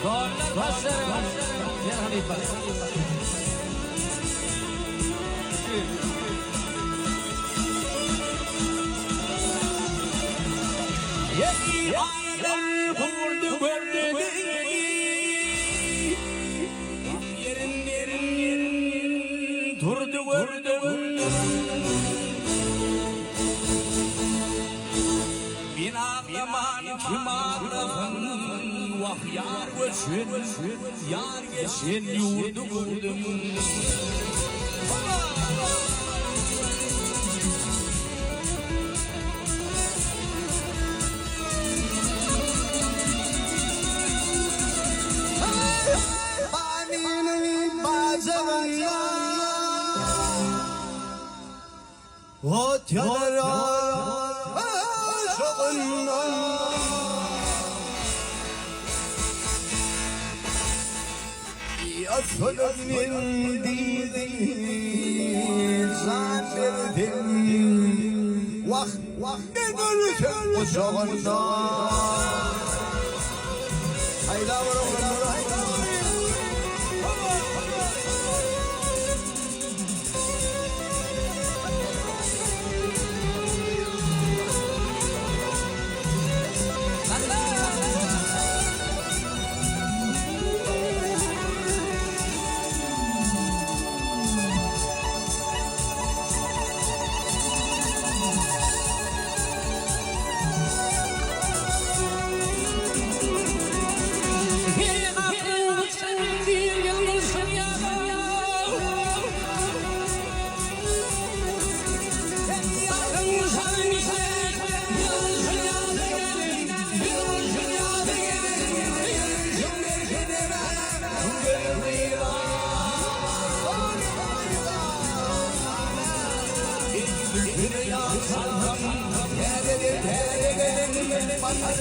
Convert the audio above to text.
Goller başlarım. Gel Hanife. Yedi aylar kurdu gördü. Yerin durdu gördü. Bin ağlaman kim ağlaman. Vah yar geçin, yar geçin yurdu gördüm. Ot yarar aşkından Yaşadığın dili zannedim Vah ne görürsen uçağından Hayda var oğlum hayda var Bana